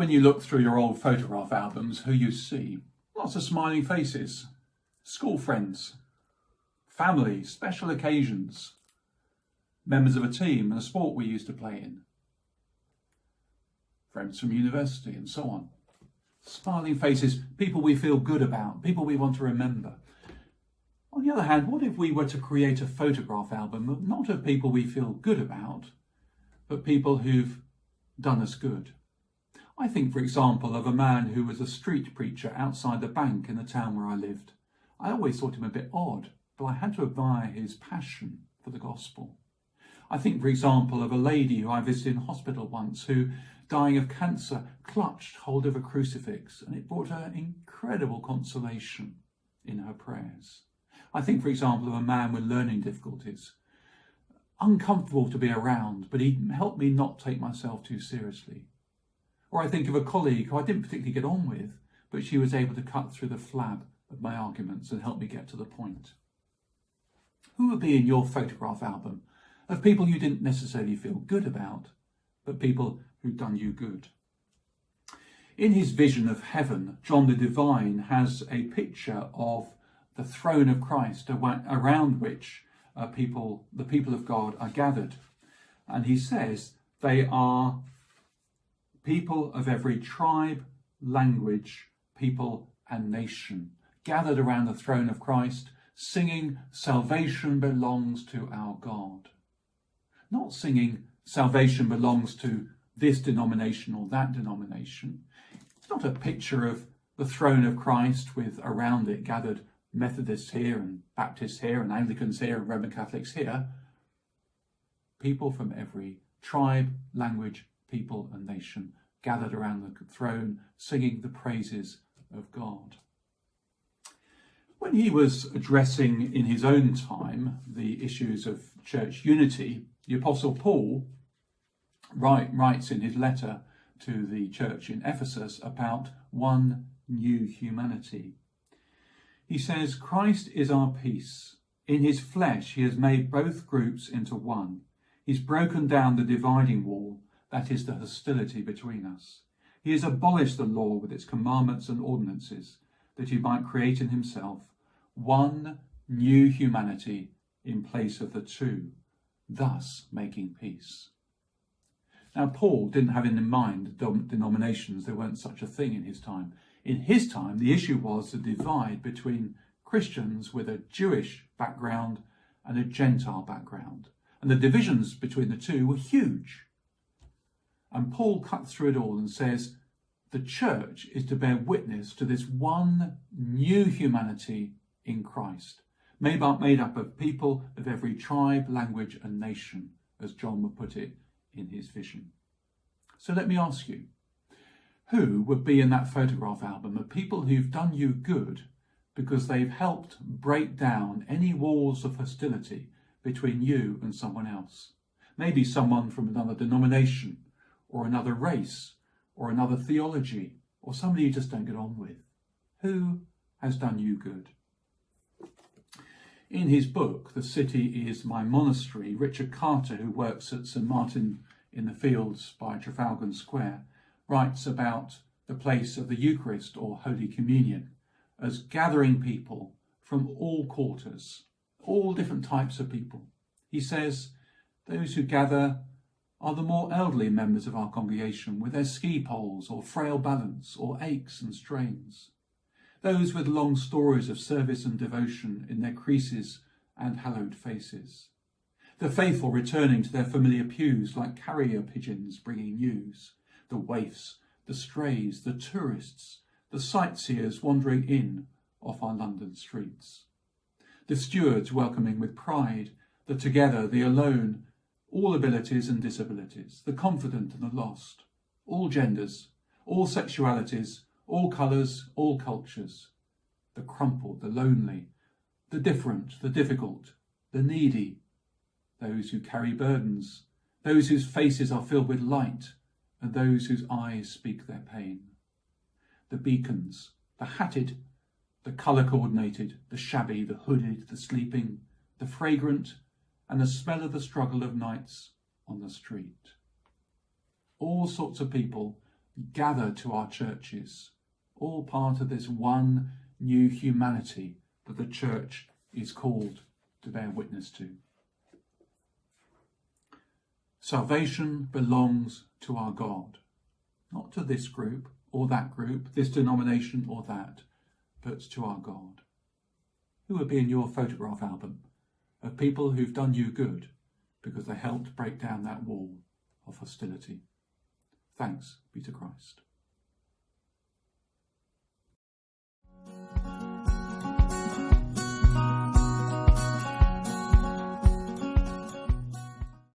When you look through your old photograph albums, who you see? Lots of smiling faces, school friends, family, special occasions, members of a team and a sport we used to play in, friends from university and so on. Smiling faces, people we feel good about, people we want to remember. On the other hand, what if we were to create a photograph album, not of people we feel good about, but people who've done us good? I think, for example, of a man who was a street preacher outside the bank in the town where I lived. I always thought him a bit odd, but I had to admire his passion for the gospel. I think, for example, of a lady who I visited in hospital once who, dying of cancer, clutched hold of a crucifix, and it brought her incredible consolation in her prayers. I think, for example, of a man with learning difficulties, uncomfortable to be around, but he helped me not take myself too seriously. Or I think of a colleague who I didn't particularly get on with, but she was able to cut through the flab of my arguments and help me get to the point. Who would be in your photograph album of people you didn't necessarily feel good about, but people who've done you good? In his vision of heaven, John the Divine has a picture of the throne of Christ around which the people of God are gathered. And he says they are people of every tribe, language, people and nation, gathered around the throne of Christ, singing, "Salvation belongs to our God." Not singing, "Salvation belongs to this denomination or that denomination." It's not a picture of the throne of Christ with around it gathered Methodists here and Baptists here and Anglicans here and Roman Catholics here. People from every tribe, language, people and nation gathered around the throne, singing the praises of God. When he was addressing in his own time the issues of church unity, the Apostle Paul writes in his letter to the church in Ephesus about one new humanity. He says, "Christ is our peace. In his flesh he has made both groups into one. He's broken down the dividing wall, that is the hostility between us. He has abolished the law with its commandments and ordinances, that he might create in himself one new humanity in place of the two, thus making peace." Now, Paul didn't have in mind denominations. There weren't such a thing in his time. In his time, the issue was the divide between Christians with a Jewish background and a Gentile background. And the divisions between the two were huge. And Paul cut through it all and says, the church is to bear witness to this one new humanity in Christ, made up of people of every tribe, language and nation, as John would put it in his vision. So let me ask you, who would be in that photograph album of people who've done you good because they've helped break down any walls of hostility between you and someone else? Maybe someone from another denomination, or another race, or another theology, or somebody you just don't get on with. Who has done you good? In his book, The City is My Monastery, Richard Carter, who works at St Martin in the Fields by Trafalgar Square, writes about the place of the Eucharist or Holy Communion as gathering people from all quarters, all different types of people. He says, those who gather are the more elderly members of our congregation with their ski poles or frail balance or aches and strains. Those with long stories of service and devotion in their creases and hallowed faces. The faithful returning to their familiar pews like carrier pigeons bringing news. The waifs, the strays, the tourists, the sightseers wandering in off our London streets. The stewards welcoming with pride the together, the alone, all abilities and disabilities, the confident and the lost, all genders, all sexualities, all colours, all cultures, the crumpled, the lonely, the different, the difficult, the needy, those who carry burdens, those whose faces are filled with light, and those whose eyes speak their pain. The beacons, the hatted, the colour-coordinated, the shabby, the hooded, the sleeping, the fragrant, and the smell of the struggle of nights on the street. All sorts of people gather to our churches, all part of this one new humanity that the church is called to bear witness to. Salvation belongs to our God, not to this group or that group, this denomination or that, but to our God. Who would be in your photograph album of people who've done you good because they helped break down that wall of hostility? Thanks be to Christ.